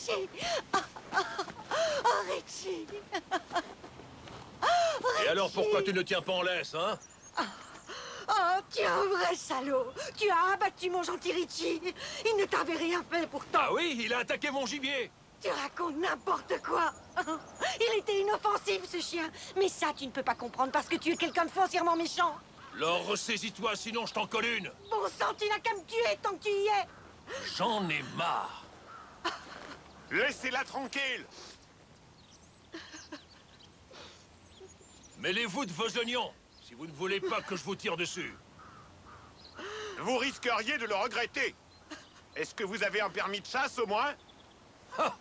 Richie. Oh, Richie. Et alors, pourquoi tu ne tiens pas en laisse, hein? Oh, tu es un vrai salaud. Tu as abattu mon gentil Richie. Il ne t'avait rien fait pourtant. Ah oui, il a attaqué mon gibier. Tu racontes n'importe quoi. Il était inoffensif, ce chien. Mais ça, tu ne peux pas comprendre parce que tu es quelqu'un de foncièrement méchant. Alors, ressaisis-toi, sinon je t'en colle une. Bon sang, tu n'as qu'à me tuer tant que tu y es. J'en ai marre. Laissez-la tranquille. Mêlez-vous de vos oignons, si vous ne voulez pas que je vous tire dessus. Vous risqueriez de le regretter. Est-ce que vous avez un permis de chasse, au moins? Ha!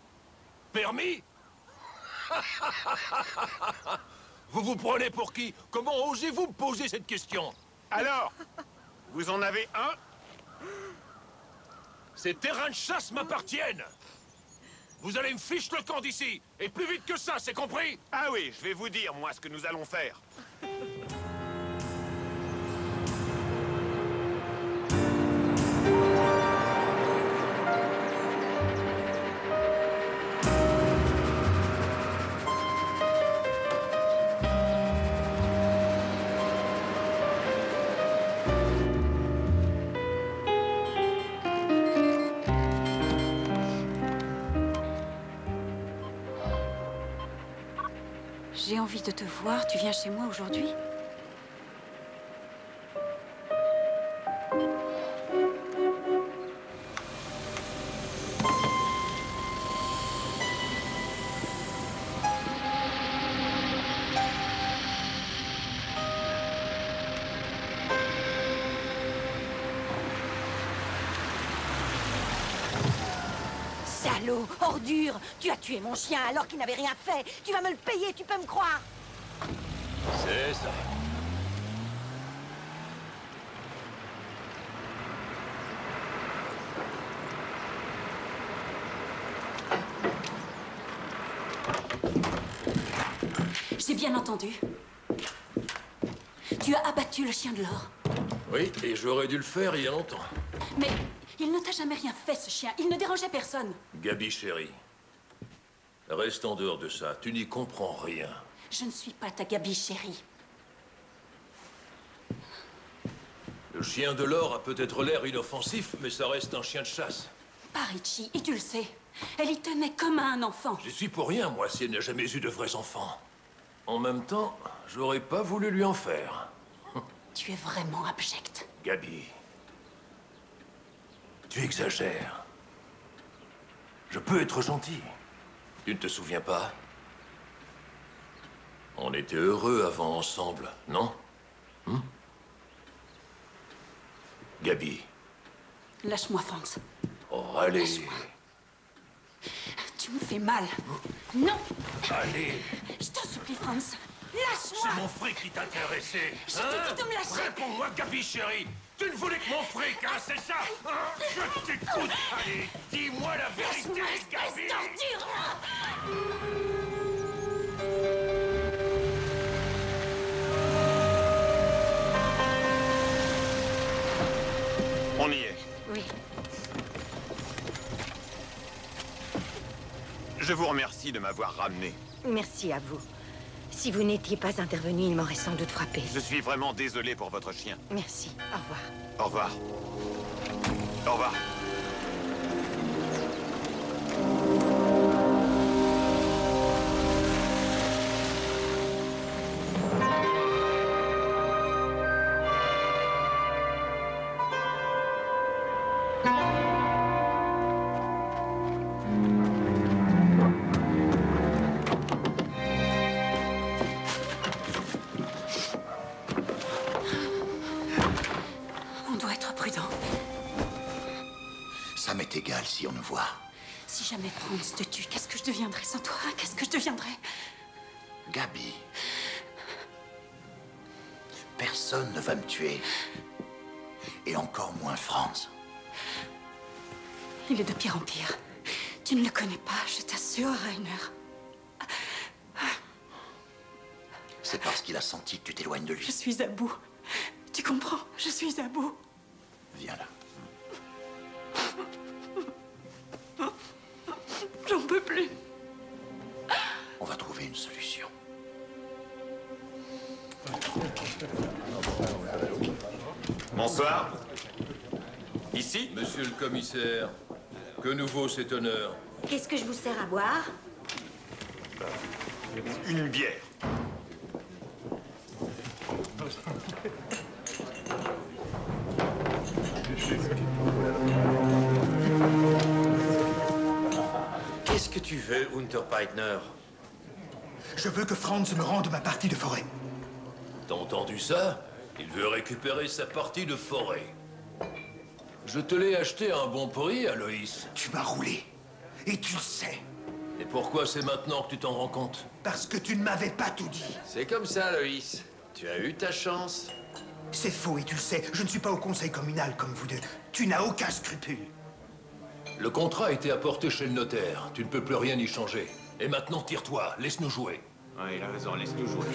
Permis? Vous vous prenez pour qui? Comment osez-vous me poser cette question? Alors, vous en avez un? Ces terrains de chasse m'appartiennent. Vous allez me fiche le camp d'ici, et plus vite que ça, c'est compris? Ah oui, je vais vous dire, moi, ce que nous allons faire. J'ai envie de te voir. Tu viens chez moi aujourd'hui? Salaud, ordure. Tu as tué mon chien alors qu'il n'avait rien fait. Tu vas me le payer, tu peux me croire. C'est ça. J'ai bien entendu. Tu as abattu le chien de l'or. Oui, et j'aurais dû le faire il y a longtemps. Mais il ne t'a jamais rien fait, ce chien. Il ne dérangeait personne. Gabi, chérie, reste en dehors de ça. Tu n'y comprends rien. Je ne suis pas ta Gabi, chérie. Le chien de l'or a peut-être l'air inoffensif, mais ça reste un chien de chasse. Pas Richie, et tu le sais. Elle y tenait comme à un enfant. J'y suis pour rien, moi, si elle n'a jamais eu de vrais enfants. En même temps, j'aurais pas voulu lui en faire. Tu es vraiment abject. Gabi, tu exagères. Je peux être gentil. Tu ne te souviens pas? On était heureux avant ensemble, non? Gabi. Lâche-moi, Franz. Oh, allez. Lâche-moi. Tu me fais mal. Non! Allez. Je t'en supplie, Franz. C'est Lâche-moi! mon fric qui t'intéressait. Je te dis de me lâcher. Réponds-moi, Gabi, chérie. Tu ne voulais que mon fric, hein, c'est ça? Hein? Je t'écoute. Allez, dis-moi la vérité, Laisse-moi, espèce Gabi. d'ordure! On y est. Oui. Je vous remercie de m'avoir ramené. Merci à vous. Si vous n'étiez pas intervenu, il m'aurait sans doute frappé. Je suis vraiment désolé pour votre chien. Merci. Au revoir. Au revoir. Au revoir. On doit être prudent. Ça m'est égal si on nous voit. Si jamais Franz te tue, qu'est-ce que je deviendrais sans toi? Qu'est-ce que je deviendrais? Gabi. Personne ne va me tuer. Et encore moins Franz. Il est de pire en pire. Tu ne le connais pas, je t'assure, Rainer. C'est parce qu'il a senti que tu t'éloignes de Je lui. suis à bout. Tu comprends? Je suis à bout. Viens là. J'en peux plus. On va trouver une solution. Bonsoir. Ici? Monsieur le commissaire, que nous vaut cet honneur? Qu'est-ce que je vous sers à boire? Une bière. Qu'est-ce que tu veux, Unterpeitner? Je veux que Franz me rende ma partie de forêt. T'as entendu ça? Il veut récupérer sa partie de forêt. Je te l'ai acheté à un bon prix, Aloïs. Tu m'as roulé. Et tu le sais. Et pourquoi c'est maintenant que tu t'en rends compte? Parce que tu ne m'avais pas tout dit. C'est comme ça, Loïs. Tu as eu ta chance. C'est faux et tu le sais. Je ne suis pas au conseil communal comme vous deux. Tu n'as aucun scrupule. Le contrat a été apporté chez le notaire. Tu ne peux plus rien y changer. Et maintenant, tire-toi. Laisse-nous jouer. Ouais, il a raison, laisse-nous jouer.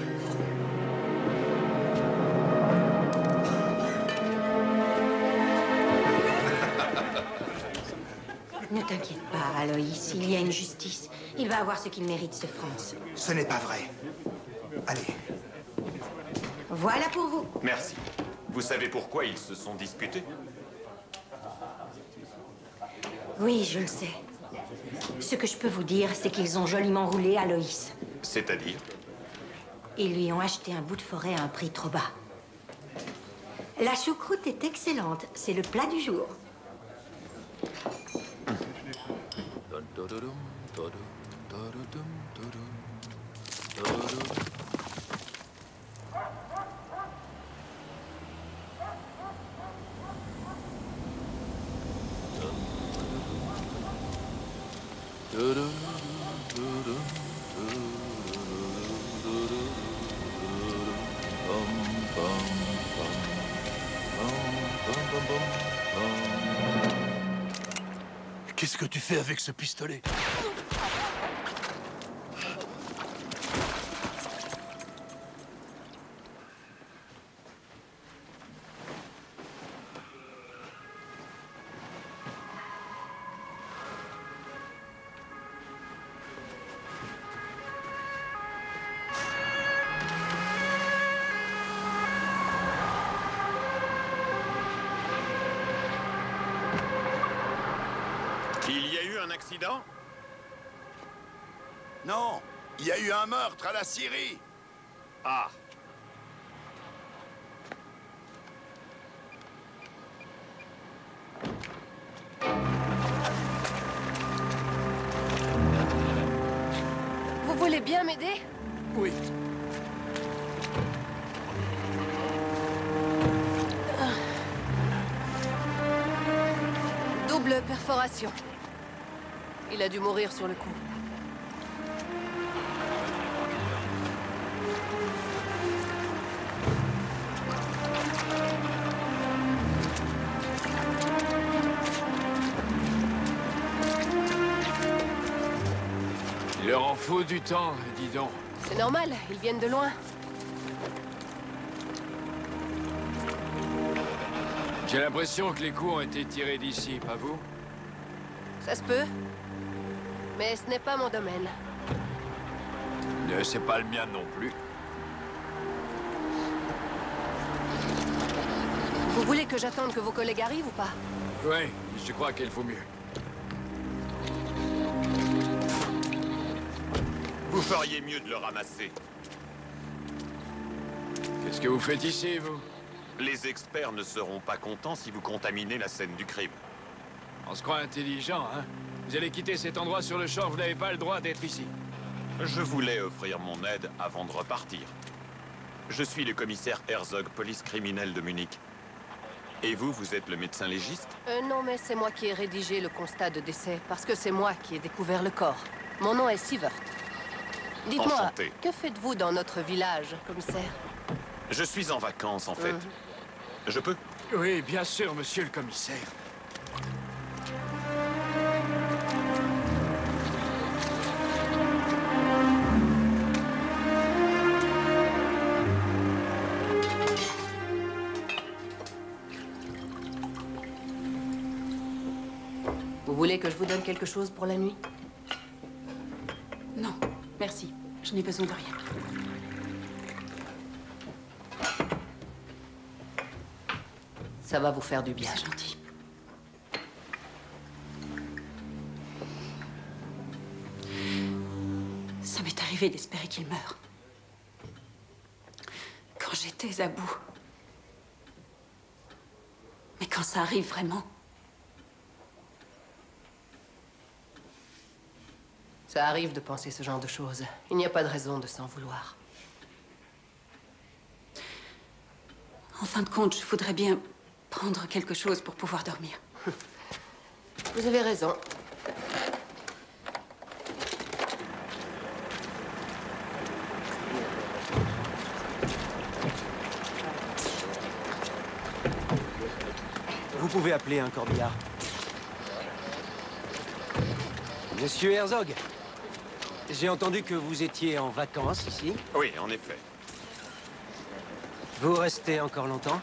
Ne t'inquiète pas, Aloïs, il y a une justice. Il va avoir ce qu'il mérite, ce Franz. Ce n'est pas vrai. Allez. Voilà pour vous. Merci. Vous savez pourquoi ils se sont disputés? Oui, je le sais. Ce que je peux vous dire, c'est qu'ils ont joliment roulé Aloïs. C'est-à-dire? Ils lui ont acheté un bout de forêt à un prix trop bas. La choucroute est excellente. C'est le plat du jour. Qu'est-ce que tu fais avec ce pistolet? Il y a eu un accident? Non, il y a eu un meurtre à la Syrie. Ah. Vous voulez bien m'aider? Oui. Double perforation. Il a dû mourir sur le coup. Il leur en faut du temps, dis donc. C'est normal, ils viennent de loin. J'ai l'impression que les coups ont été tirés d'ici, pas vous? Ça se peut. Mais ce n'est pas mon domaine. C'est pas le mien non plus. Vous voulez que j'attende que vos collègues arrivent ou pas? Oui, je crois qu'il faut mieux. Vous feriez mieux de le ramasser. Qu'est-ce que vous faites ici, vous? Les experts ne seront pas contents si vous contaminez la scène du crime. On se croit intelligent, hein? Vous allez quitter cet endroit sur le champ, vous n'avez pas le droit d'être ici. Je voulais offrir mon aide avant de repartir. Je suis le commissaire Herzog, police criminelle de Munich. Et vous, vous êtes le médecin légiste? Non, mais c'est moi qui ai rédigé le constat de décès, parce que c'est moi qui ai découvert le corps. Mon nom est Sievert. Dites-moi, Enchanté. que faites-vous dans notre village, commissaire? Je suis en vacances, en fait. Je peux? Oui, bien sûr, monsieur le commissaire. Vous voulez que je vous donne quelque chose pour la nuit? Merci. Je n'ai besoin de rien. Ça va vous faire du bien. C'est gentil. Ça m'est arrivé d'espérer qu'il meure. Quand j'étais à bout. Mais quand ça arrive vraiment... Ça arrive de penser ce genre de choses. Il n'y a pas de raison de s'en vouloir. En fin de compte, je voudrais bien prendre quelque chose pour pouvoir dormir. Vous avez raison. Vous pouvez appeler un corbillard. Monsieur Herzog, j'ai entendu que vous étiez en vacances ici. Oui, en effet. Vous restez encore longtemps?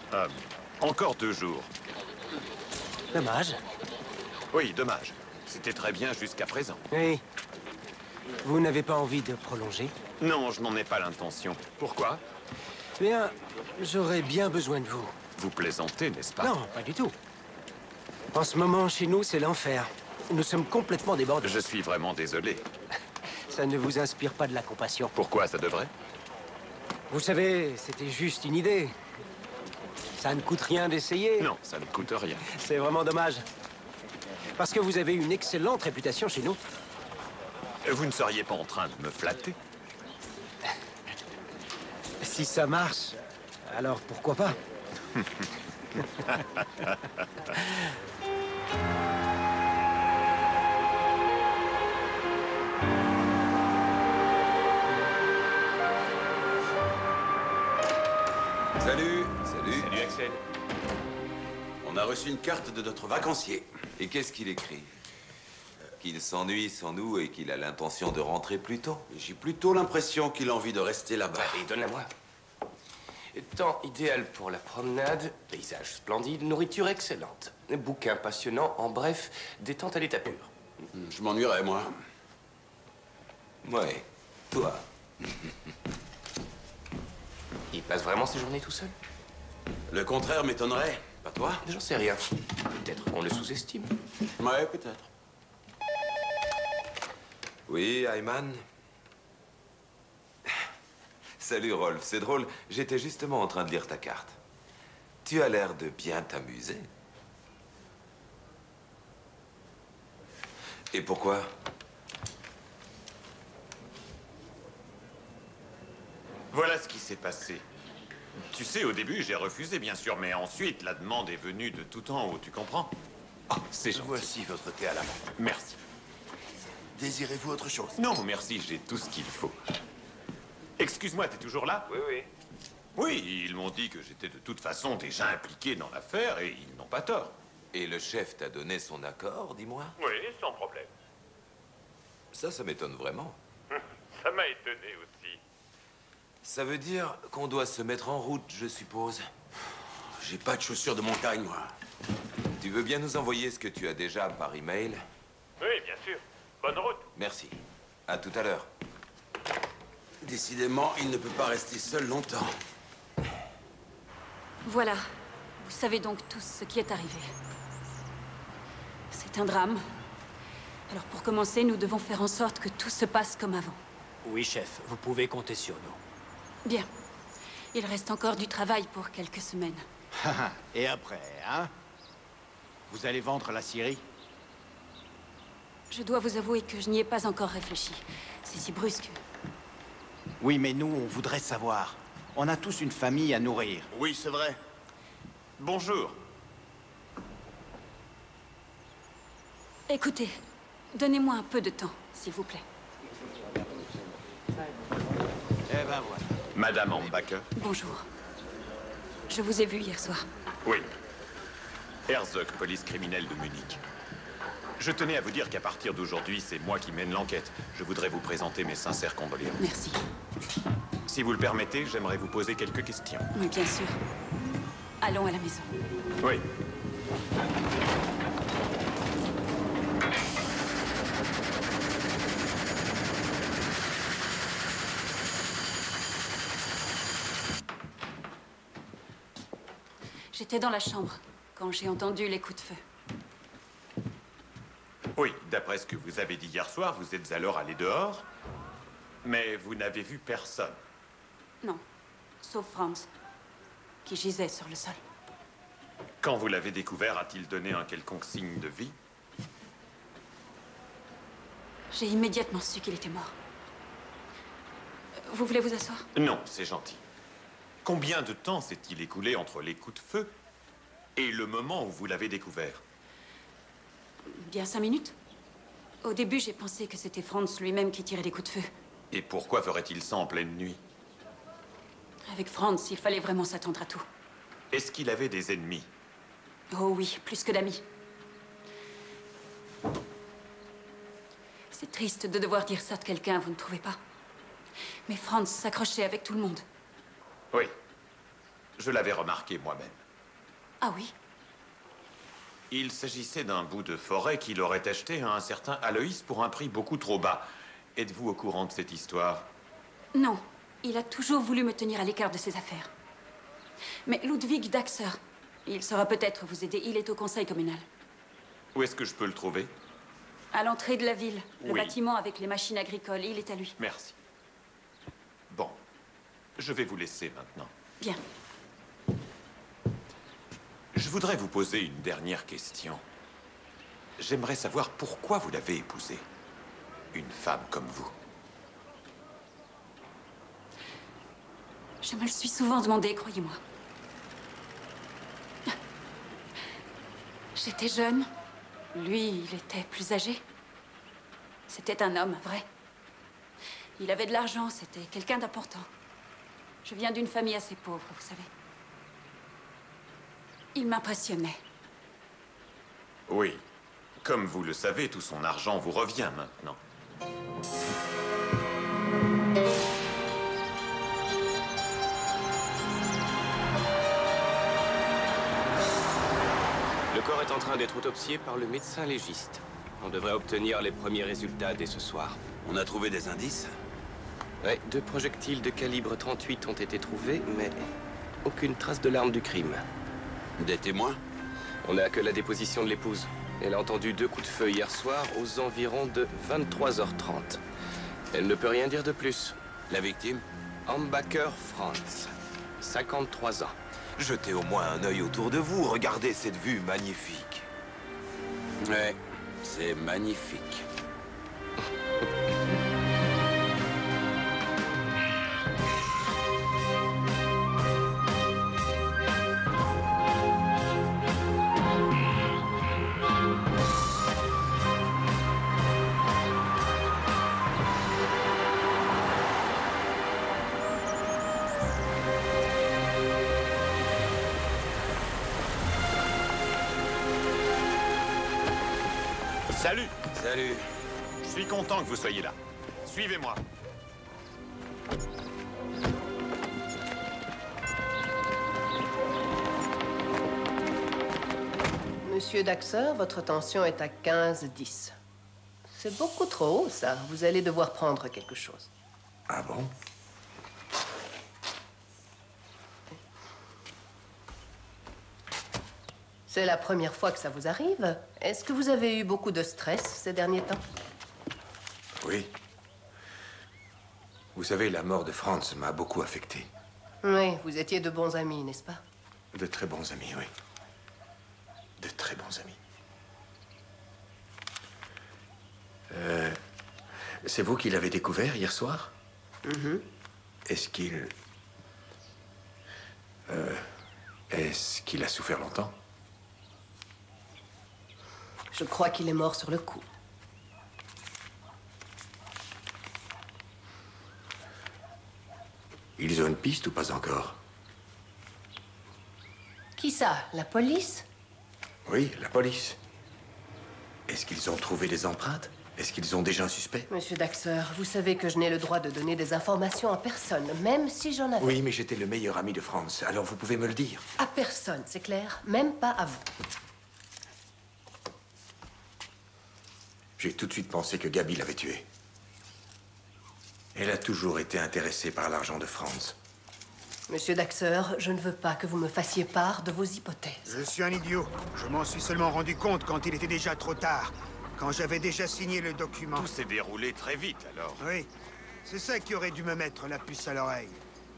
Encore 2 jours. Dommage. Oui, dommage. C'était très bien jusqu'à présent. Oui. Vous n'avez pas envie de prolonger? Non, je n'en ai pas l'intention. Pourquoi? Bien, j'aurais bien besoin de vous. Vous plaisantez, n'est-ce pas? Non, pas du tout. En ce moment, chez nous, c'est l'enfer. Nous sommes complètement débordés. Je suis vraiment désolé. Ça ne vous inspire pas de la compassion? Pourquoi ça devrait? Vous savez, c'était juste une idée. Ça ne coûte rien d'essayer. Non, ça ne coûte rien. C'est vraiment dommage. Parce que vous avez une excellente réputation chez nous. Vous ne seriez pas en train de me flatter? Si ça marche, alors pourquoi pas? Salut. Salut. Salut Axel. On a reçu une carte de notre vacancier. Et qu'est-ce qu'il écrit? Qu'il s'ennuie sans nous et qu'il a l'intention de rentrer plus tôt? J'ai plutôt l'impression qu'il a envie de rester là-bas. Allez, donne-la-moi. Temps idéal pour la promenade, paysage splendide, nourriture excellente, bouquin passionnant, en bref, détente à l'état pur. Je m'ennuierais, moi. Ouais, toi. Il passe vraiment ses journées tout seul? Le contraire m'étonnerait, pas toi? J'en sais rien. Peut-être qu'on le sous-estime. Ouais, peut-être. Oui, Ayman? Salut, Rolf. C'est drôle, j'étais justement en train de lire ta carte. Tu as l'air de bien t'amuser. Et pourquoi? Voilà ce qui s'est passé. Tu sais, au début, j'ai refusé, bien sûr, mais ensuite, la demande est venue de tout en haut, tu comprends? Oh, c'est gentil. Voici votre thé à la menthe. Merci. Désirez-vous autre chose? Non, merci, j'ai tout ce qu'il faut. Excuse-moi, t'es toujours là? Oui, oui. Oui, ils m'ont dit que j'étais de toute façon déjà impliqué dans l'affaire et ils n'ont pas tort. Et le chef t'a donné son accord, dis-moi? Oui, sans problème. Ça m'étonne vraiment. Ça m'a étonné aussi. Ça veut dire qu'on doit se mettre en route, je suppose. J'ai pas de chaussures de montagne, moi. Tu veux bien nous envoyer ce que tu as déjà par email? Oui, bien sûr. Bonne route. Merci. À tout à l'heure. Décidément, il ne peut pas rester seul longtemps. Voilà. Vous savez donc tous ce qui est arrivé. C'est un drame. Alors pour commencer, nous devons faire en sorte que tout se passe comme avant. Oui, chef, vous pouvez compter sur nous. Bien. Il reste encore du travail pour quelques semaines. Et après, hein? Vous allez vendre la Syrie? Je dois vous avouer que je n'y ai pas encore réfléchi. C'est si brusque. Oui, mais nous, on voudrait savoir. On a tous une famille à nourrir. Oui, c'est vrai. Bonjour. Écoutez, donnez-moi un peu de temps, s'il vous plaît. Eh ben voilà. Madame Ambacher? Bonjour. Je vous ai vu hier soir. Oui. Herzog, police criminelle de Munich. Je tenais à vous dire qu'à partir d'aujourd'hui, c'est moi qui mène l'enquête. Je voudrais vous présenter mes sincères condoléances. Merci. Si vous le permettez, j'aimerais vous poser quelques questions. Oui, bien sûr. Allons à la maison. Oui. J'étais dans la chambre quand j'ai entendu les coups de feu. Oui, d'après ce que vous avez dit hier soir, vous êtes alors allé dehors, mais vous n'avez vu personne. Non, sauf Franz, qui gisait sur le sol. Quand vous l'avez découvert, a-t-il donné un quelconque signe de vie? J'ai immédiatement su qu'il était mort. Vous voulez vous asseoir? Non, c'est gentil. Combien de temps s'est-il écoulé entre les coups de feu et le moment où vous l'avez découvert? Bien 5 minutes. Au début, j'ai pensé que c'était Franz lui-même qui tirait des coups de feu. Et pourquoi ferait-il ça en pleine nuit? Avec Franz, il fallait vraiment s'attendre à tout. Est-ce qu'il avait des ennemis? Oh oui, plus que d'amis. C'est triste de devoir dire ça de quelqu'un, vous ne trouvez pas? Mais Franz s'accrochait avec tout le monde. Oui. Je l'avais remarqué moi-même. Ah oui? Il s'agissait d'un bout de forêt qu'il aurait acheté à un certain Aloïs pour un prix beaucoup trop bas. Êtes-vous au courant de cette histoire? Non. Il a toujours voulu me tenir à l'écart de ses affaires. Mais Ludwig Daxer, il saura peut-être vous aider. Il est au conseil communal. Où est-ce que je peux le trouver? À l'entrée de la ville. Le Oui. bâtiment avec les machines agricoles. Il est à lui. Merci. Bon. Je vais vous laisser maintenant. Bien. Je voudrais vous poser une dernière question. J'aimerais savoir pourquoi vous l'avez épousée. Une femme comme vous. Je me le suis souvent demandé, croyez-moi. J'étais jeune. Lui, il était plus âgé. C'était un homme, vrai. Il avait de l'argent, c'était quelqu'un d'important. Je viens d'une famille assez pauvre, vous savez. Il m'impressionnait. Oui. Comme vous le savez, tout son argent vous revient maintenant. Le corps est en train d'être autopsié par le médecin légiste. On devrait obtenir les premiers résultats dès ce soir. On a trouvé des indices? Ouais, 2 projectiles de calibre 38 ont été trouvés, mais aucune trace de l'arme du crime. Des témoins? On n'a que la déposition de l'épouse. Elle a entendu 2 coups de feu hier soir aux environs de 23h30. Elle ne peut rien dire de plus. La victime? Hambacher Franz, 53 ans. Jetez au moins un œil autour de vous, regardez cette vue magnifique. Ouais, c'est magnifique. Salut! Salut. Je suis content que vous soyez là. Suivez-moi. Monsieur Daxer, votre tension est à 15-10. C'est beaucoup trop haut, ça. Vous allez devoir prendre quelque chose. Ah bon? C'est la première fois que ça vous arrive. Est-ce que vous avez eu beaucoup de stress ces derniers temps? Oui. Vous savez, la mort de Franz m'a beaucoup affecté. Oui, vous étiez de bons amis, n'est-ce pas? De très bons amis, oui. De très bons amis. C'est vous qui l'avez découvert hier soir? Est-ce qu'il... Est-ce qu'il a souffert longtemps? Je crois qu'il est mort sur le coup. Ils ont une piste ou pas encore? Qui ça? La police? Oui, la police. Est-ce qu'ils ont trouvé des empreintes? Est-ce qu'ils ont déjà un suspect? Monsieur Daxer, vous savez que je n'ai le droit de donner des informations à personne, même si j'en avais. Oui, mais j'étais le meilleur ami de Franz, alors vous pouvez me le dire. À personne, c'est clair? Même pas à vous. J'ai tout de suite pensé que Gabi l'avait tué. Elle a toujours été intéressée par l'argent de Franz. Monsieur Daxter, je ne veux pas que vous me fassiez part de vos hypothèses. Je suis un idiot. Je m'en suis seulement rendu compte quand il était déjà trop tard. Quand j'avais déjà signé le document. Tout s'est déroulé très vite, alors. Oui. C'est ça qui aurait dû me mettre la puce à l'oreille.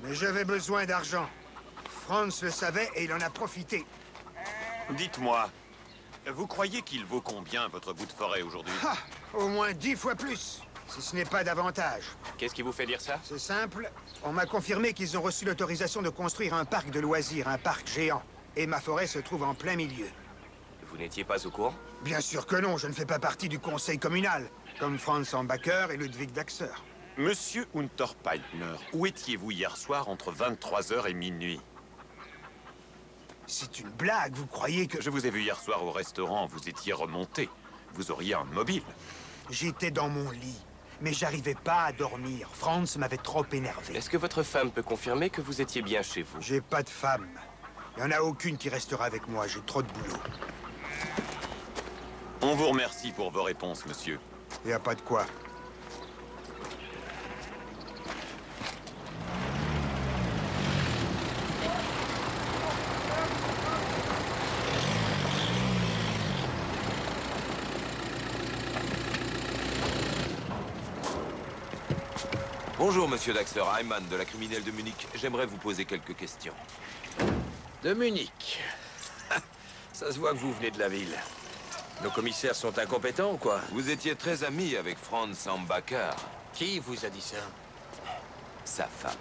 Mais j'avais besoin d'argent. Franz le savait et il en a profité. Dites-moi, vous croyez qu'il vaut combien, votre bout de forêt, aujourd'hui? Ah, au moins 10 fois plus, si ce n'est pas davantage. Qu'est-ce qui vous fait dire ça? C'est simple. On m'a confirmé qu'ils ont reçu l'autorisation de construire un parc de loisirs, un parc géant. Et ma forêt se trouve en plein milieu. Vous n'étiez pas au courant? Bien sûr que non, je ne fais pas partie du conseil communal, comme Franz Ambacher et Ludwig Daxter. Monsieur Unterpeitner, où étiez-vous hier soir entre 23h et minuit? C'est une blague, vous croyez que... Je vous ai vu hier soir au restaurant, vous étiez remonté. Vous auriez un mobile. J'étais dans mon lit, mais j'arrivais pas à dormir. Franz m'avait trop énervé. Est-ce que votre femme peut confirmer que vous étiez bien chez vous? J'ai pas de femme. Il n'y en a aucune qui restera avec moi, j'ai trop de boulot. On vous remercie pour vos réponses, monsieur. Y a pas de quoi. Bonjour, monsieur Daxter, Heimann de la criminelle de Munich. J'aimerais vous poser quelques questions. De Munich. Ça se voit que vous venez de la ville. Nos commissaires sont incompétents ou quoi? Vous étiez très ami avec Franz Ambacher. Qui vous a dit ça? Sa femme.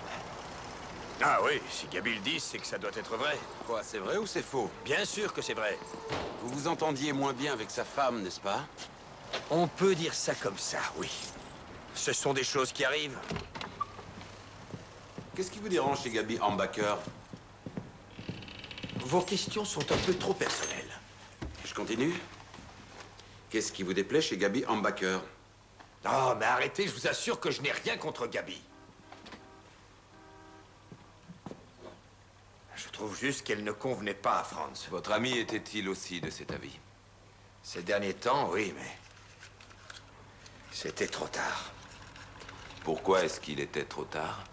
Ah oui, si Gabi le dit, c'est que ça doit être vrai. Quoi, c'est vrai ou c'est faux? Bien sûr que c'est vrai. Vous vous entendiez moins bien avec sa femme, n'est-ce pas? On peut dire ça comme ça, oui. Ce sont des choses qui arrivent. Qu'est-ce qui vous dérange chez Gabi Ambacher? Vos questions sont un peu trop personnelles. Je continue? Qu'est-ce qui vous déplaît chez Gabi Ambacher? Oh, mais arrêtez, je vous assure que je n'ai rien contre Gabi. Je trouve juste qu'elle ne convenait pas à Franz. Votre ami était-il aussi de cet avis? Ces derniers temps, oui, mais... c'était trop tard. Pourquoi est-ce qu'il était trop tard?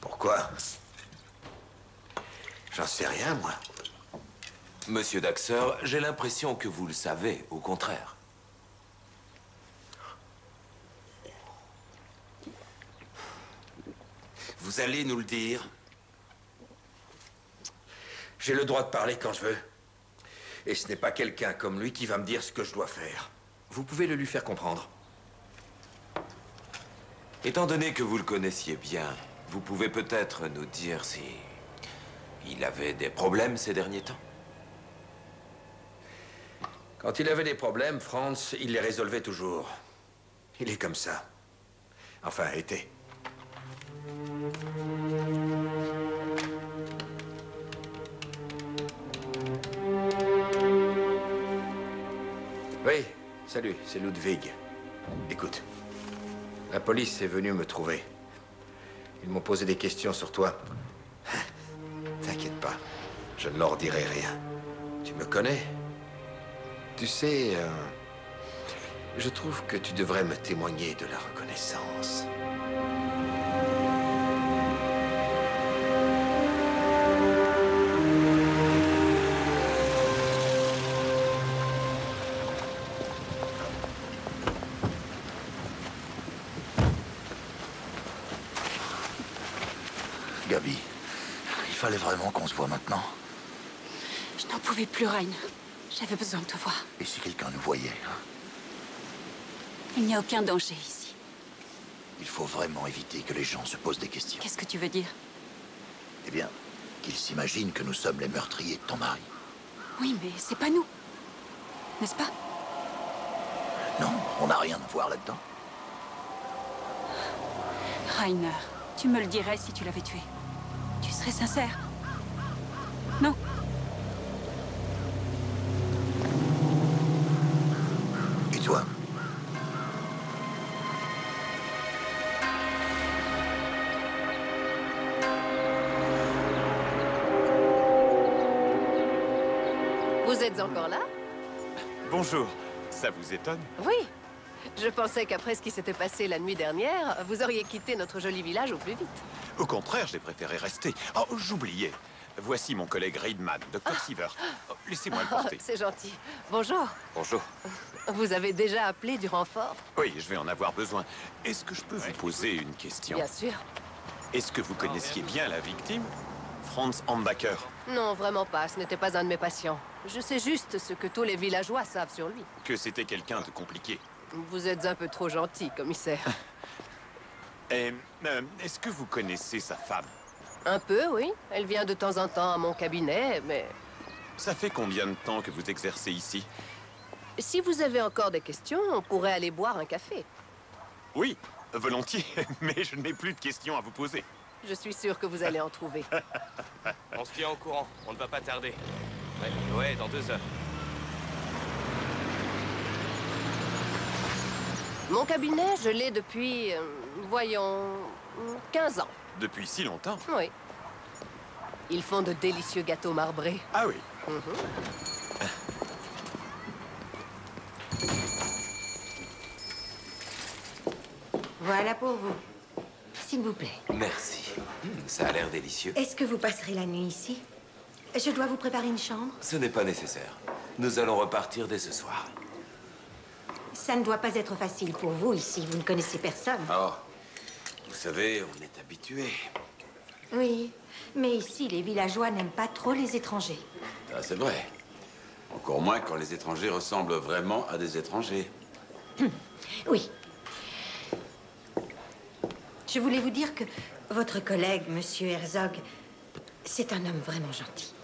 Pourquoi? J'en sais rien, moi. Monsieur Daxter, j'ai l'impression que vous le savez, au contraire. Vous allez nous le dire? J'ai le droit de parler quand je veux. Et ce n'est pas quelqu'un comme lui qui va me dire ce que je dois faire. Vous pouvez le lui faire comprendre. Étant donné que vous le connaissiez bien, vous pouvez peut-être nous dire si... il avait des problèmes ces derniers temps? Quand il avait des problèmes, Franz, il les résolvait toujours. Il est comme ça. Enfin, était. Oui, salut, c'est Ludwig. Écoute, la police est venue me trouver. Ils m'ont posé des questions sur toi. T'inquiète pas, je ne leur dirai rien. Tu me connais? Tu sais, je trouve que tu devrais me témoigner de la reconnaissance. Gabi, il fallait vraiment qu'on se voit maintenant. Je n'en pouvais plus, Rainer. J'avais besoin de te voir. Et si quelqu'un nous voyait, hein? Il n'y a aucun danger ici. Il faut vraiment éviter que les gens se posent des questions. Qu'est-ce que tu veux dire? Eh bien, qu'ils s'imaginent que nous sommes les meurtriers de ton mari. Oui, mais c'est pas nous. N'est-ce pas? Non, on n'a rien à voir là-dedans. Rainer, tu me le dirais si tu l'avais tué. Tu serais sincère? Non? Et toi? Vous êtes encore là? Bonjour. Ça vous étonne? Oui. Je pensais qu'après ce qui s'était passé la nuit dernière, vous auriez quitté notre joli village au plus vite. Au contraire, j'ai préféré rester. Oh, j'oubliais. Voici mon collègue Reidman, Dr. Sievert. Oh, laissez-moi le porter. C'est gentil. Bonjour. Bonjour. Vous avez déjà appelé du renfort? Oui, je vais en avoir besoin. Est-ce que je peux vous poser une question? Bien sûr. Est-ce que vous connaissiez bien la victime, Franz Ambacher? Non, vraiment pas. Ce n'était pas un de mes patients. Je sais juste ce que tous les villageois savent sur lui. Que c'était quelqu'un de compliqué. Vous êtes un peu trop gentil, commissaire. Est-ce que vous connaissez sa femme? Un peu, oui. Elle vient de temps en temps à mon cabinet, mais... Ça fait combien de temps que vous exercez ici? Si vous avez encore des questions, on pourrait aller boire un café. Oui, volontiers, mais je n'ai plus de questions à vous poser. Je suis sûr que vous allez en trouver. On se tient au courant, on ne va pas tarder. Ouais, dans 2 heures. Mon cabinet, je l'ai depuis, voyons, 15 ans. Depuis si longtemps? Oui. Ils font de délicieux gâteaux marbrés. Ah oui. Voilà pour vous. S'il vous plaît. Merci. Ça a l'air délicieux. Est-ce que vous passerez la nuit ici? Je dois vous préparer une chambre. Ce n'est pas nécessaire. Nous allons repartir dès ce soir. Ça ne doit pas être facile pour vous ici. Vous ne connaissez personne. Oh, vous savez, on est habitués. Oui, mais ici, les villageois n'aiment pas trop les étrangers. Ah, c'est vrai. Encore moins quand les étrangers ressemblent vraiment à des étrangers. Oui. Je voulais vous dire que votre collègue, Monsieur Herzog, c'est un homme vraiment gentil.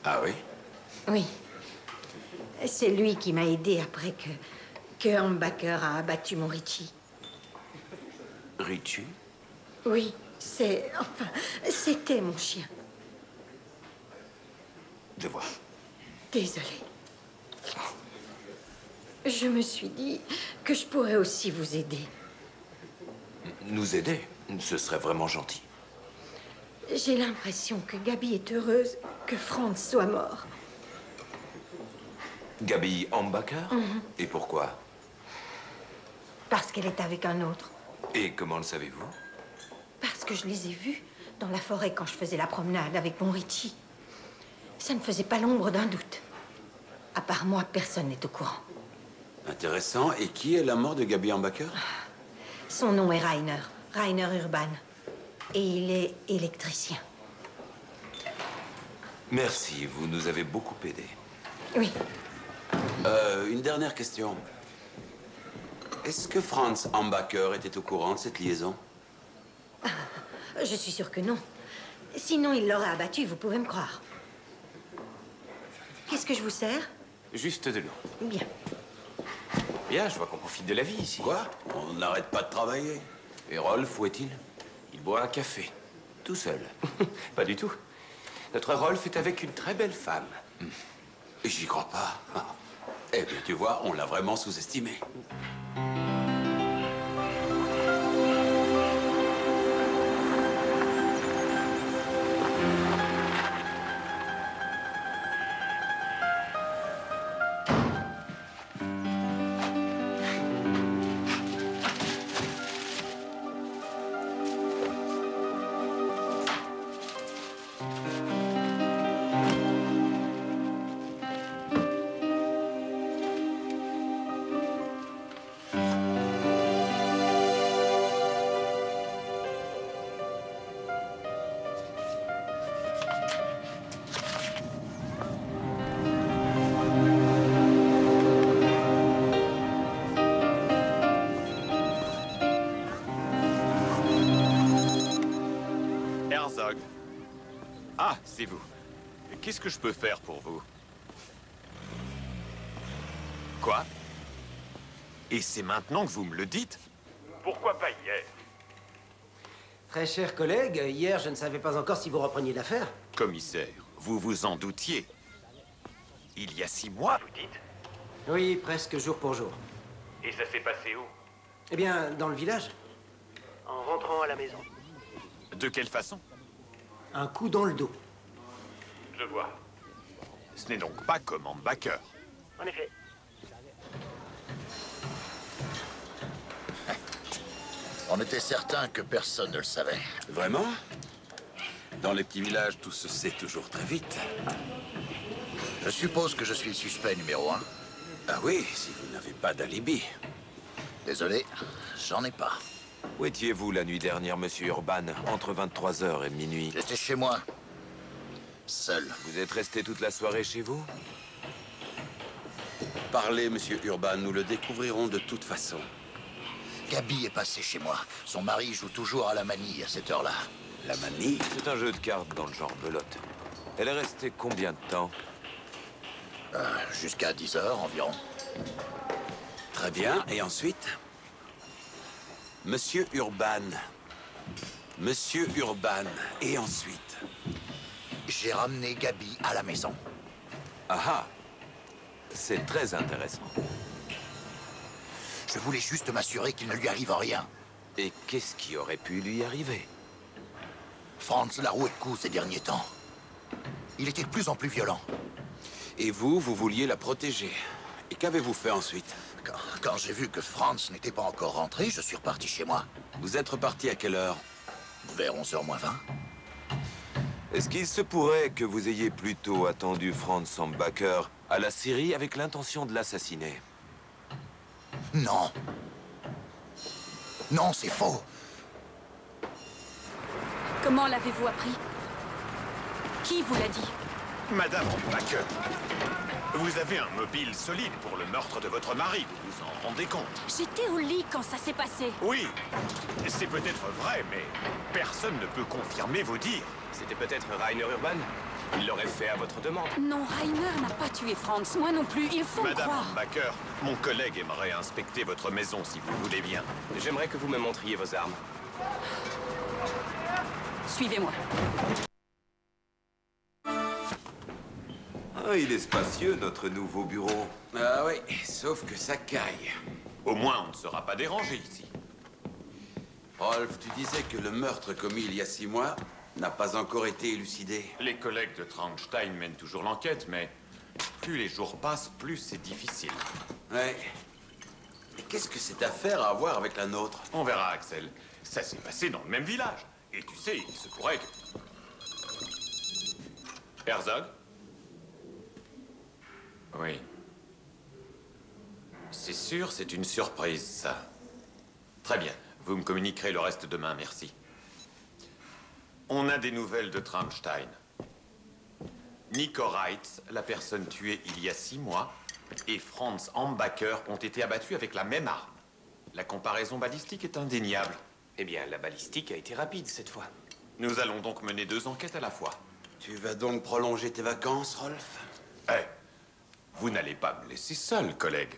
Ah oui? Oui. C'est lui qui m'a aidé après que Ambacher a abattu mon Richie. Richie? Oui, c'était mon chien. Je vois. Désolée. Je me suis dit que je pourrais aussi vous aider. Nous aider? Ce serait vraiment gentil. J'ai l'impression que Gabi est heureuse que Franz soit mort. Gabi Ambacher? Et pourquoi? Parce qu'elle est avec un autre. Et comment le savez-vous? Parce que je les ai vus dans la forêt quand je faisais la promenade avec mon Richie. Ça ne faisait pas l'ombre d'un doute. À part moi, personne n'est au courant. Intéressant. Et qui est la mort de Gabi Ambacher? Son nom est Rainer Urban. Et il est électricien. Merci, vous nous avez beaucoup aidés. Oui. Une dernière question. Est-ce que Franz Ambacher était au courant de cette liaison? Je suis sûre que non. Sinon, il l'aurait abattu, vous pouvez me croire. Qu'est-ce que je vous sers? Juste de l'eau. Bien. Bien, je vois qu'on profite de la vie ici. Quoi? On n'arrête pas de travailler. Et Rolf, où est-il? Il boit un café. Tout seul. Pas du tout. Notre Rolf est avec une très belle femme. Et j'y crois pas. Eh bien, tu vois, on l'a vraiment sous-estimé. Ah, c'est vous. Qu'est-ce que je peux faire pour vous? Quoi? Et c'est maintenant que vous me le dites? Pourquoi pas hier? Très cher collègue, hier, je ne savais pas encore si vous repreniez l'affaire. Commissaire, vous vous en doutiez. Il y a 6 mois, Vous dites? Oui, presque jour pour jour. Et ça s'est passé où? Eh bien, dans le village. En rentrant à la maison. De quelle façon? Un coup dans le dos. Je vois. Ce n'est donc pas comme Ambacher. En effet. On était certain que personne ne le savait. Vraiment? Dans les petits villages, tout se sait toujours très vite. Je suppose que je suis le suspect numéro 1. Ah oui, si vous n'avez pas d'alibi. Désolé, j'en ai pas. Où étiez-vous la nuit dernière, monsieur Urban, entre 23h et minuit? J'étais chez moi. Seul. Vous êtes resté toute la soirée chez vous? Parlez, monsieur Urban, nous le découvrirons de toute façon. Gabi est passée chez moi. Son mari joue toujours à la manille à cette heure-là. La manille? C'est un jeu de cartes dans le genre belote. Elle est restée combien de temps? Jusqu'à 10 heures environ. Très bien, et ensuite? Monsieur Urban. Monsieur Urban, et ensuite? J'ai ramené Gabi à la maison. Ah ah! C'est très intéressant. Je voulais juste m'assurer qu'il ne lui arrive rien. Et qu'est-ce qui aurait pu lui arriver? Franz l'a roué de coups ces derniers temps. Il était de plus en plus violent. Et vous vouliez la protéger. Et qu'avez-vous fait ensuite? Quand j'ai vu que Franz n'était pas encore rentré, je suis reparti chez moi. Vous êtes reparti à quelle heure? Vers 11h moins 20. Est-ce qu'il se pourrait que vous ayez plutôt attendu Franz Ambacher à la Syrie avec l'intention de l'assassiner? Non. Non, c'est faux. Comment l'avez-vous appris? Qui vous l'a dit? Madame Ambacher, vous avez un mobile solide pour le meurtre de votre mari, vous vous en rendez compte? J'étais au lit quand ça s'est passé. Oui, c'est peut-être vrai, mais personne ne peut confirmer vos dires. C'était peut-être Rainer Urban? Il l'aurait fait à votre demande. Non, Rainer n'a pas tué Franz. Moi non plus, il faut me Madame croire. Ambacher, mon collègue aimerait inspecter votre maison si vous voulez bien. J'aimerais que vous me montriez vos armes. Suivez-moi. Ah, il est spacieux, notre nouveau bureau. Ah oui, sauf que ça caille. Au moins, on ne sera pas dérangé ici. Rolf, tu disais que le meurtre commis il y a 6 mois n'a pas encore été élucidé. Les collègues de Traunstein mènent toujours l'enquête, mais plus les jours passent, plus c'est difficile. Ouais. Et qu'est-ce que cette affaire a à voir avec la nôtre? On verra, Axel. Ça s'est passé dans le même village. Et tu sais, il se pourrait que... Herzog? Oui. C'est sûr, c'est une surprise, ça. Très bien. Vous me communiquerez le reste demain, merci. On a des nouvelles de Traunstein. Nico Reitz, la personne tuée il y a 6 mois, et Franz Ambacher ont été abattus avec la même arme. La comparaison balistique est indéniable. Eh bien, la balistique a été rapide cette fois. Nous allons donc mener 2 enquêtes à la fois. Tu vas donc prolonger tes vacances, Rolf? Eh, vous n'allez pas me laisser seul, collègue.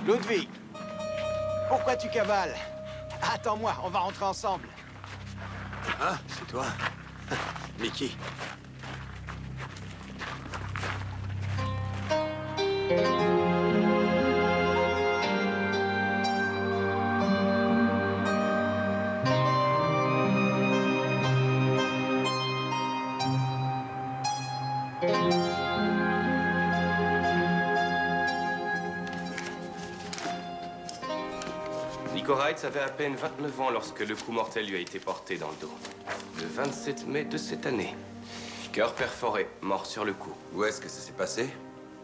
Ludwig, pourquoi tu cavales? Attends-moi, on va rentrer ensemble. Ah, c'est toi. Mickey. Nico Reitz avait à peine 29 ans lorsque le coup mortel lui a été porté dans le dos. Le 27 mai de cette année. Cœur perforé, mort sur le coup. Où est-ce que ça s'est passé?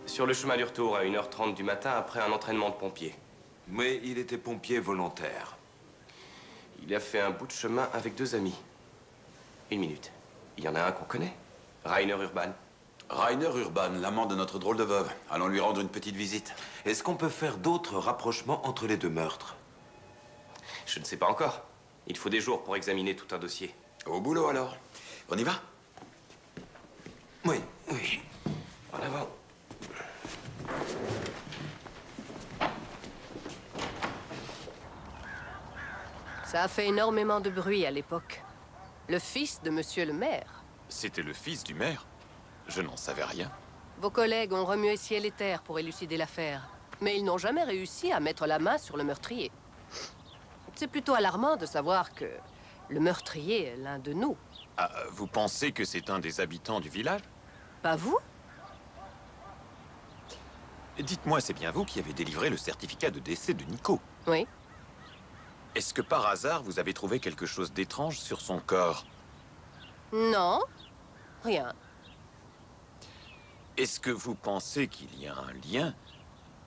Sur le chemin du retour à 1h30 du matin après un entraînement de pompier. Mais il était pompier volontaire. Il a fait un bout de chemin avec 2 amis. 1 minute. Il y en a un qu'on connaît. Rainer Urban. Rainer Urban, l'amant de notre drôle de veuve. Allons lui rendre une petite visite. Est-ce qu'on peut faire d'autres rapprochements entre les 2 meurtres? Je ne sais pas encore. Il faut des jours pour examiner tout un dossier. Au boulot alors. On y va? Oui, oui. En avant. Ça a fait énormément de bruit à l'époque. Le fils de monsieur le maire. C'était le fils du maire? Je n'en savais rien. Vos collègues ont remué ciel et terre pour élucider l'affaire. Mais ils n'ont jamais réussi à mettre la main sur le meurtrier. C'est plutôt alarmant de savoir que le meurtrier est l'un de nous. Ah, vous pensez que c'est un des habitants du village? Pas vous? Dites-moi, c'est bien vous qui avez délivré le certificat de décès de Nico? Oui. Est-ce que par hasard, vous avez trouvé quelque chose d'étrange sur son corps? Non, rien. Est-ce que vous pensez qu'il y a un lien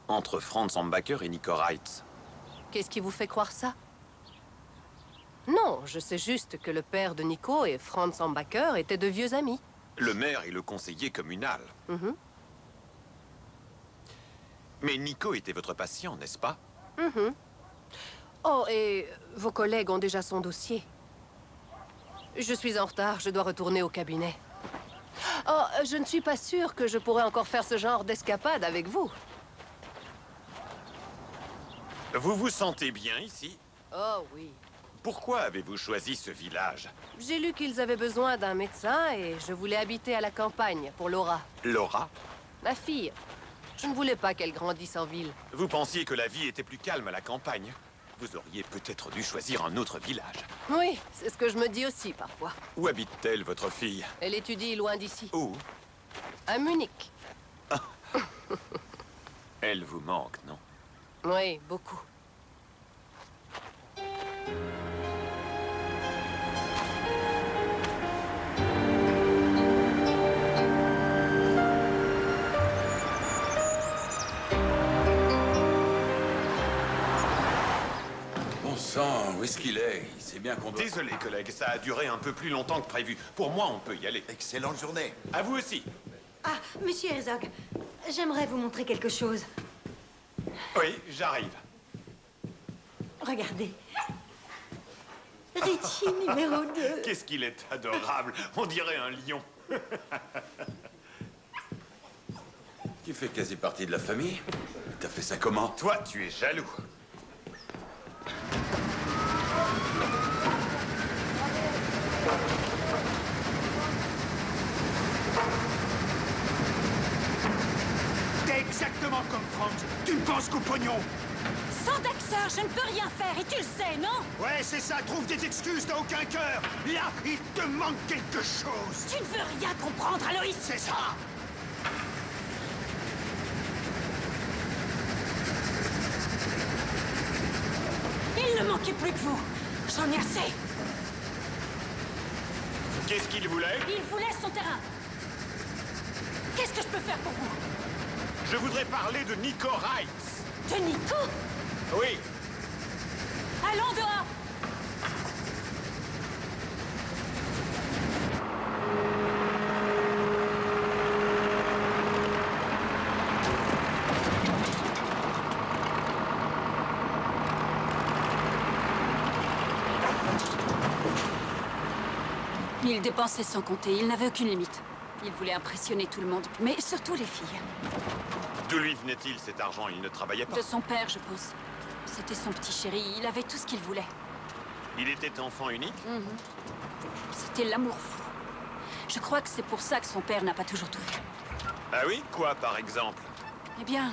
entre Franz Ambacher et Nico Reitz? Qu'est-ce qui vous fait croire ça? Non, je sais juste que le père de Nico et Franz Ambacher étaient de vieux amis. Le maire et le conseiller communal. Mhm. Mais Nico était votre patient, n'est-ce pas? Mhm. Oh, et vos collègues ont déjà son dossier. Je suis en retard, je dois retourner au cabinet. Oh, je ne suis pas sûre que je pourrais encore faire ce genre d'escapade avec vous. Vous vous sentez bien ici? Oh oui. Pourquoi avez-vous choisi ce village? J'ai lu qu'ils avaient besoin d'un médecin et je voulais habiter à la campagne pour Laura. Laura? Ma fille. Je ne voulais pas qu'elle grandisse en ville. Vous pensiez que la vie était plus calme à la campagne? Vous auriez peut-être dû choisir un autre village. Oui, c'est ce que je me dis aussi parfois. Où habite-t-elle, votre fille? Elle étudie loin d'ici. Où? À Munich. Elle vous manque, non? Oui, beaucoup. Bon sang, où est-ce qu'il est? Il sait bien qu'on doit... Désolé, collègue, ça a duré un peu plus longtemps que prévu. Pour moi, on peut y aller. Excellente journée. À vous aussi. Ah, monsieur Herzog, j'aimerais vous montrer quelque chose. Oui, j'arrive. Regardez. Richie numéro 2. Qu'est-ce qu'il est adorable. On dirait un lion. Tu fais quasi partie de la famille. T'as fait ça comment? Toi, tu es jaloux. T'es exactement comme Franz. Tu ne penses qu'au pognon. Sans Daxter, je ne peux rien faire et tu le sais, non? Ouais, c'est ça. Trouve des excuses, t'as aucun cœur. Là, il te manque quelque chose. Tu ne veux rien comprendre, Aloïs. C'est ça. Il ne manquait plus que vous. J'en ai assez. Qu'est-ce qu'il voulait? Il voulait son terrain. Qu'est-ce que je peux faire pour vous? Je voudrais parler de Nico Reitz. De Nico? Oui. Allons dehors. Il dépensait sans compter, il n'avait aucune limite. Il voulait impressionner tout le monde, mais surtout les filles. D'où lui venait-il cet argent? Il ne travaillait pas. De son père, je pense. C'était son petit chéri, il avait tout ce qu'il voulait. Il était enfant unique? C'était l'amour fou. Je crois que c'est pour ça que son père n'a pas toujours tout fait. Ah oui? Quoi, par exemple? Eh bien,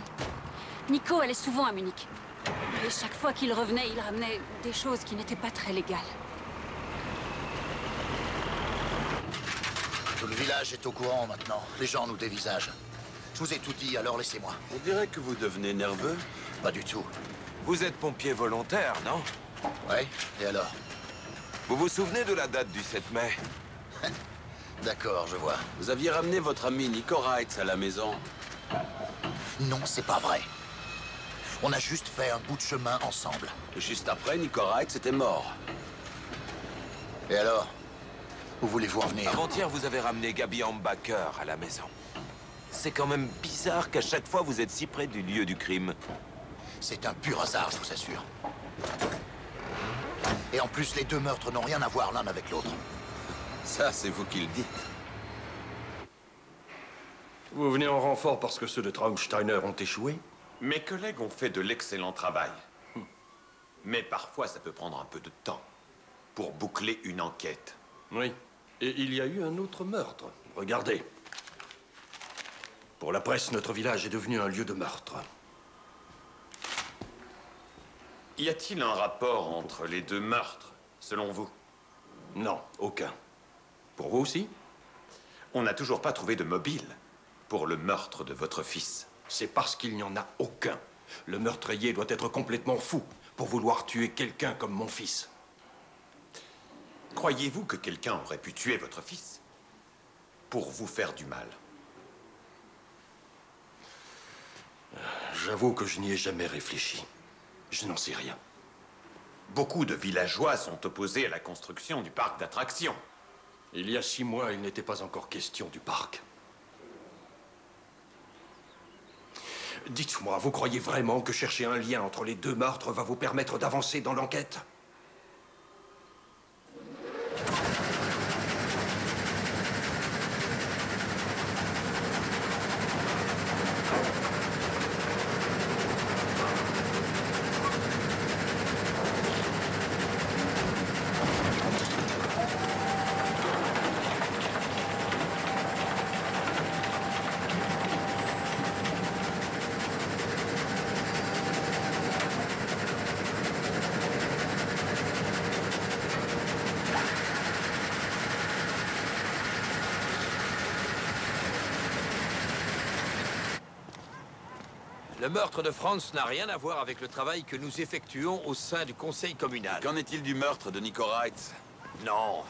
Nico allait souvent à Munich. Et chaque fois qu'il revenait, il ramenait des choses qui n'étaient pas très légales. Tout le village est au courant maintenant. Les gens nous dévisagent. Je vous ai tout dit, alors laissez-moi. On dirait que vous devenez nerveux. Pas du tout. Vous êtes pompier volontaire, non? Ouais, et alors? Vous vous souvenez de la date du 7 mai? D'accord, je vois. Vous aviez ramené votre ami Nico Reitz à la maison. Non, c'est pas vrai. On a juste fait un bout de chemin ensemble. Juste après, Nico Reitz était mort. Et alors? Où voulez-vous en venir? Avant-hier, vous avez ramené Gabi Ambacher à la maison. C'est quand même bizarre qu'à chaque fois, vous êtes si près du lieu du crime. C'est un pur hasard, je vous assure. Et en plus, les deux meurtres n'ont rien à voir l'un avec l'autre. Ça, c'est vous qui le dites. Vous venez en renfort parce que ceux de Traunsteiner ont échoué? Mes collègues ont fait de l'excellent travail. Mais parfois, ça peut prendre un peu de temps pour boucler une enquête. Oui. Et il y a eu un autre meurtre. Regardez. Pour la presse, notre village est devenu un lieu de meurtre. Y a-t-il un rapport entre les deux meurtres, selon vous? Non, aucun. Pour vous aussi? On n'a toujours pas trouvé de mobile pour le meurtre de votre fils. C'est parce qu'il n'y en a aucun. Le meurtrier doit être complètement fou pour vouloir tuer quelqu'un comme mon fils. Croyez-vous que quelqu'un aurait pu tuer votre fils pour vous faire du mal? J'avoue que je n'y ai jamais réfléchi. Je n'en sais rien. Beaucoup de villageois sont opposés à la construction du parc d'attractions. Il y a 6 mois, il n'était pas encore question du parc. Dites-moi, vous croyez vraiment que chercher un lien entre les deux meurtres va vous permettre d'avancer dans l'enquête? Le meurtre de Franz n'a rien à voir avec le travail que nous effectuons au sein du conseil communal. Qu'en est-il du meurtre de Nico Reitz? Non.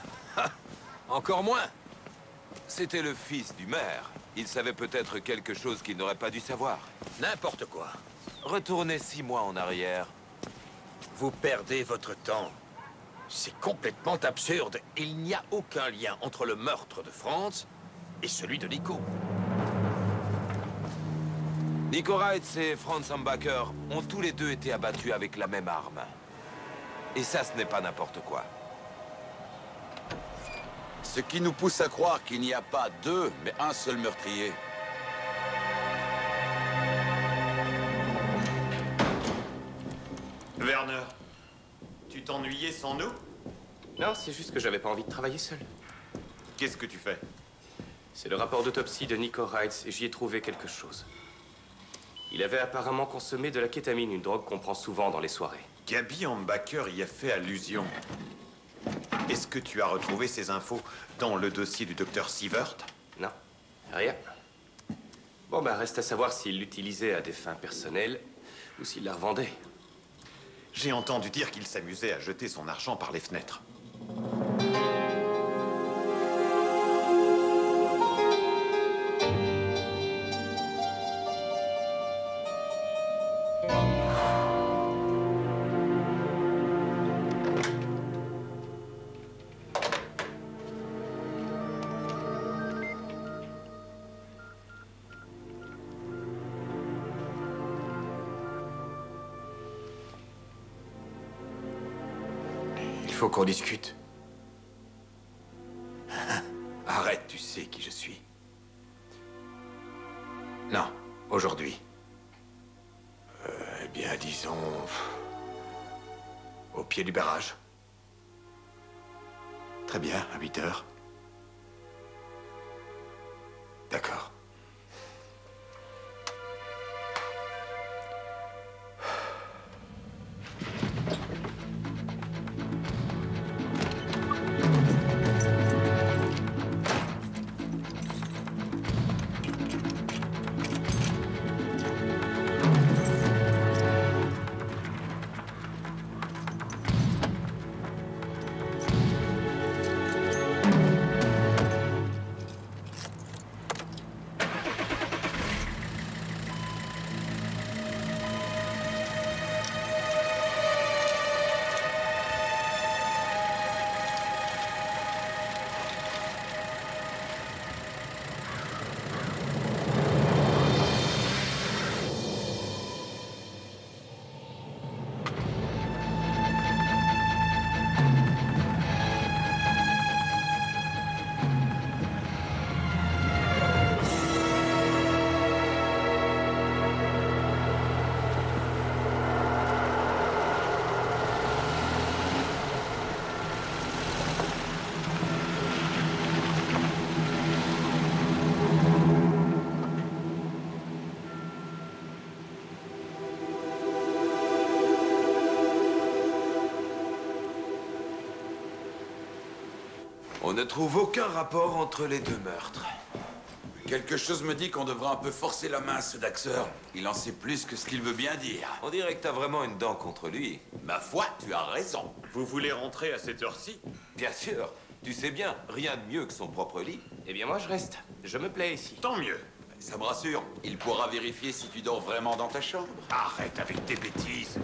Encore moins. C'était le fils du maire. Il savait peut-être quelque chose qu'il n'aurait pas dû savoir. N'importe quoi. Retournez 6 mois en arrière. Vous perdez votre temps. C'est complètement absurde. Il n'y a aucun lien entre le meurtre de Franz et celui de Nico. Nico Reitz et Franz Ambacher ont tous les deux été abattus avec la même arme. Et ça, ce n'est pas n'importe quoi. Ce qui nous pousse à croire qu'il n'y a pas 2, mais un seul meurtrier. Werner, tu t'ennuyais sans nous? Non, c'est juste que j'avais pas envie de travailler seul. Qu'est-ce que tu fais? C'est le rapport d'autopsie de Nico Reitz et j'y ai trouvé quelque chose. Il avait apparemment consommé de la kétamine, une drogue qu'on prend souvent dans les soirées. Gabi Ambacher y a fait allusion. Est-ce que tu as retrouvé ces infos dans le dossier du docteur Sievert? Non, rien. Bon, ben, reste à savoir s'il l'utilisait à des fins personnelles ou s'il la revendait. J'ai entendu dire qu'il s'amusait à jeter son argent par les fenêtres. Il faut qu'on discute. Arrête, tu sais qui je suis. Non, aujourd'hui. Eh bien, disons... au pied du barrage. Très bien, à 8 heures. D'accord. On ne trouve aucun rapport entre les deux meurtres. Quelque chose me dit qu'on devrait un peu forcer la main à ce Daxter. Il en sait plus que ce qu'il veut bien dire. On dirait que t'as vraiment une dent contre lui. Ma foi, tu as raison. Vous voulez rentrer à cette heure-ci? Bien sûr. Tu sais bien, rien de mieux que son propre lit. Eh bien, moi, je reste. Je me plais ici. Tant mieux. Ça me rassure. Il pourra vérifier si tu dors vraiment dans ta chambre. Arrête avec tes bêtises.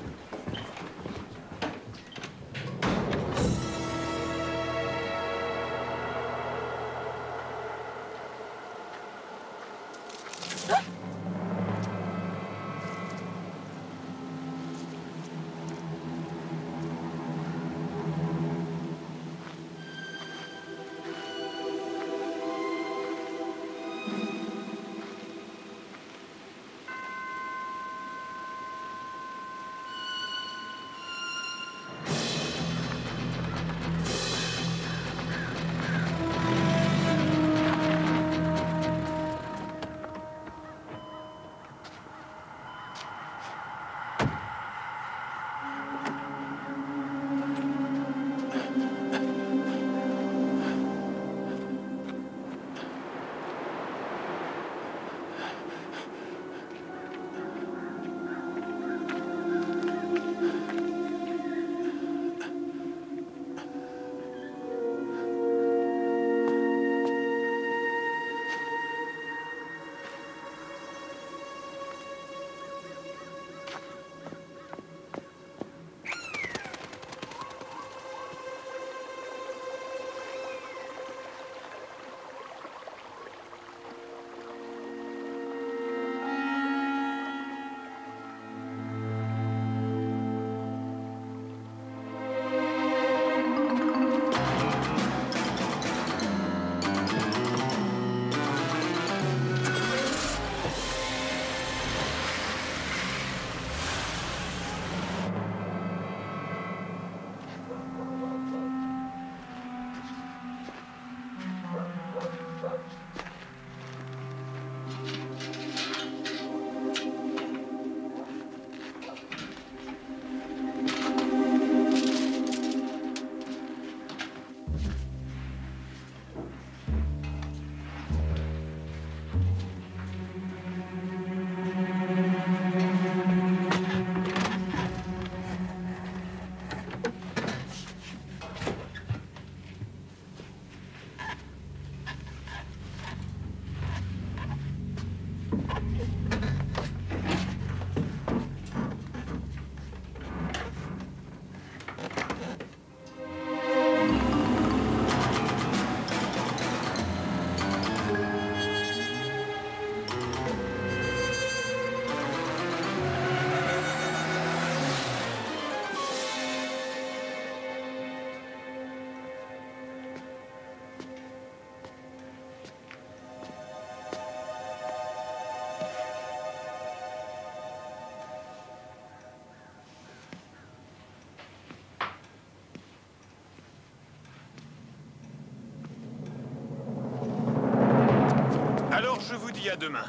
Alors je vous dis à demain.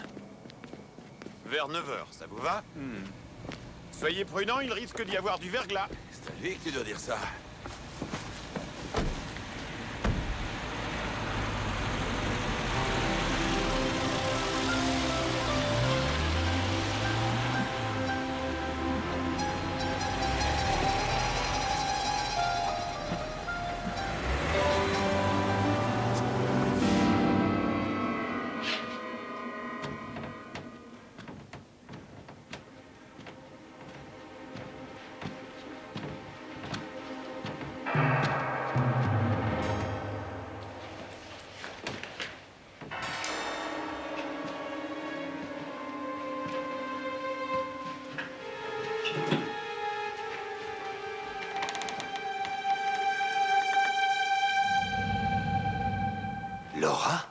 Vers 9h, ça vous va? Soyez prudents, il risque d'y avoir du verglas. C'est à lui que tu dois dire ça. Laura?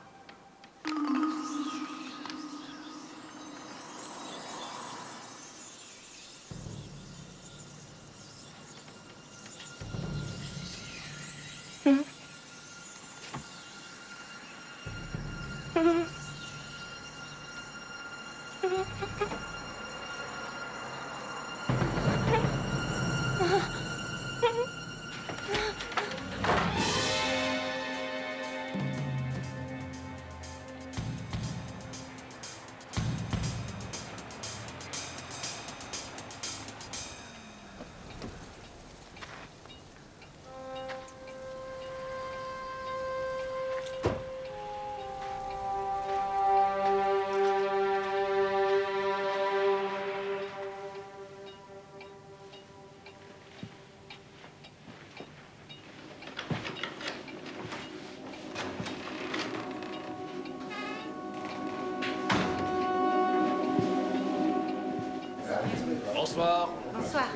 Bonsoir. Bonsoir.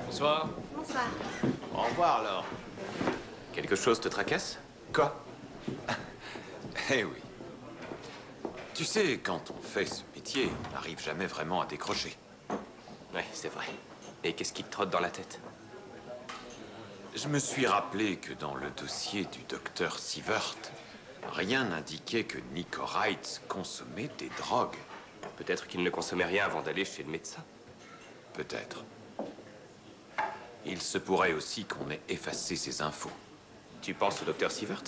Bonsoir. Bonsoir. Au revoir, alors. Quelque chose te tracasse? Quoi? Eh oui. Tu sais, quand on fait ce métier, on n'arrive jamais vraiment à décrocher. Oui, c'est vrai. Et qu'est-ce qui te trotte dans la tête? Je me suis rappelé que dans le dossier du docteur Sievert, rien n'indiquait que Nico Wright consommait des drogues. Peut-être qu'il ne consommait rien avant d'aller chez le médecin. Peut-être. Il se pourrait aussi qu'on ait effacé ces infos. Tu penses au docteur Sievert?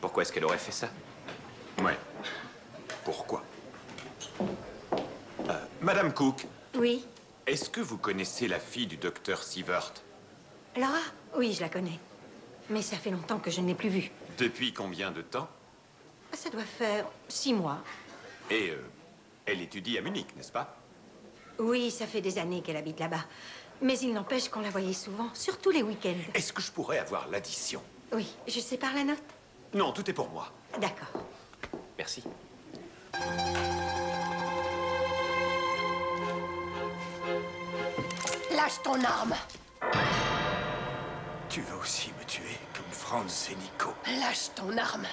Pourquoi est-ce qu'elle aurait fait ça? Ouais. Pourquoi? Madame Cook. Oui. Est-ce que vous connaissez la fille du docteur Sievert? Laura? Oui, je la connais. Mais ça fait longtemps que je ne l'ai plus vue. Depuis combien de temps? Ça doit faire 6 mois. Et elle étudie à Munich, n'est-ce pas? Oui, ça fait des années qu'elle habite là-bas. Mais il n'empêche qu'on la voyait souvent, surtout les week-ends. Est-ce que je pourrais avoir l'addition? Oui, je sépare la note. Non, tout est pour moi. D'accord. Merci. Lâche ton arme. Tu vas aussi me tuer, comme Franz et Nico. Lâche ton arme.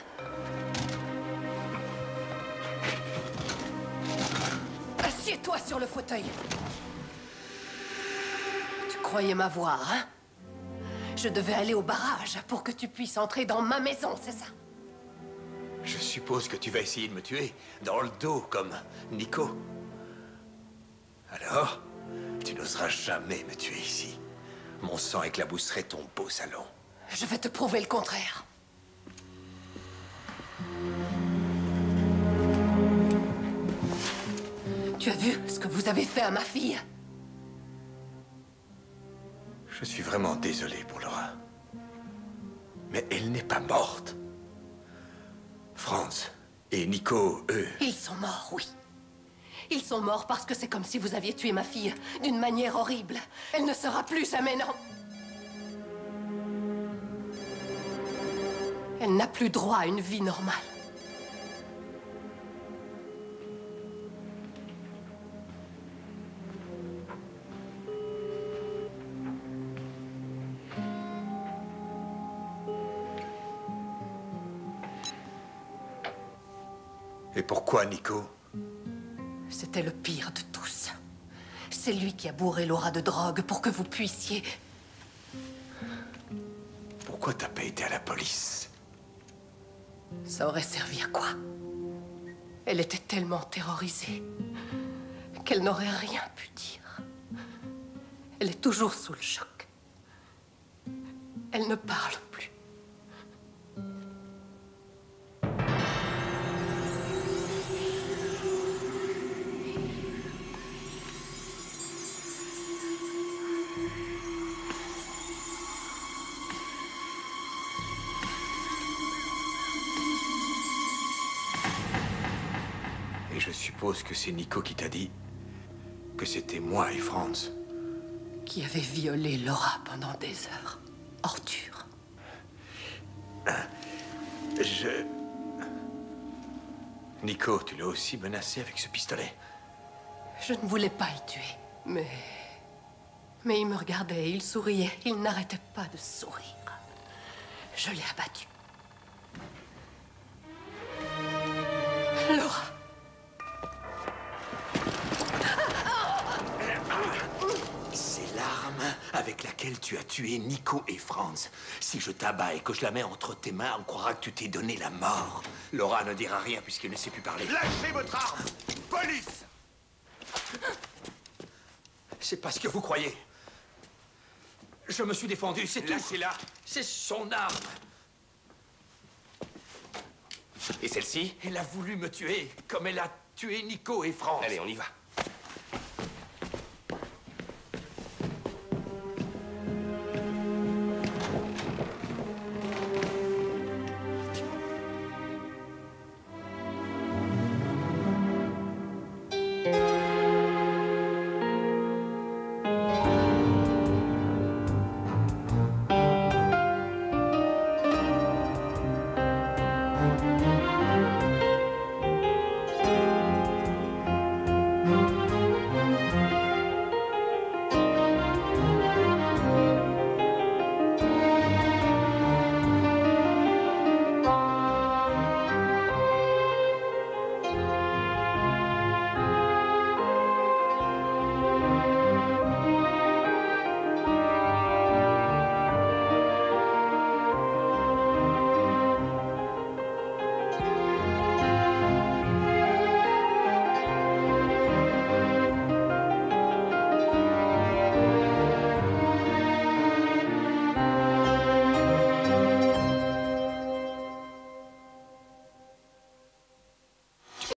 Assieds-toi sur le fauteuil. Tu croyais m'avoir, hein? Je devais aller au barrage pour que tu puisses entrer dans ma maison, c'est ça? Je suppose que tu vas essayer de me tuer, dans le dos, comme Nico. Alors, tu n'oseras jamais me tuer ici. Mon sang éclabousserait ton beau salon. Je vais te prouver le contraire. Tu as vu ce que vous avez fait à ma fille? Je suis vraiment désolé pour Laura. Mais elle n'est pas morte. Franz et Nico, eux... Ils sont morts, oui. Ils sont morts parce que c'est comme si vous aviez tué ma fille d'une manière horrible. Elle ne sera plus jamais, non. Elle n'a plus droit à une vie normale. Et pourquoi Nico? C'était le pire de tous. C'est lui qui a bourré Laura de drogue pour que vous puissiez... Pourquoi t'as pas été à la police? Ça aurait servi à quoi? Elle était tellement terrorisée qu'elle n'aurait rien pu dire. Elle est toujours sous le choc. Elle ne parle plus. Et je suppose que c'est Nico qui t'a dit que c'était moi et Franz. Qui avait violé Laura pendant des heures. Ordure. Nico, tu l'as aussi menacé avec ce pistolet. Je ne voulais pas le tuer, mais il me regardait, il souriait, il n'arrêtait pas de sourire. Je l'ai abattu. Laura. C'est l'arme avec laquelle tu as tué Nico et Franz. Si je t'abats et que je la mets entre tes mains, on croira que tu t'es donné la mort. Laura ne dira rien puisqu'elle ne sait plus parler. Lâchez votre arme! Police! C'est pas ce que vous croyez. Je me suis défendu, c'est tout. Lâchez-la. C'est son arme. Et celle-ci? Elle a voulu me tuer, comme elle a tué Nico et Franz. Allez, on y va.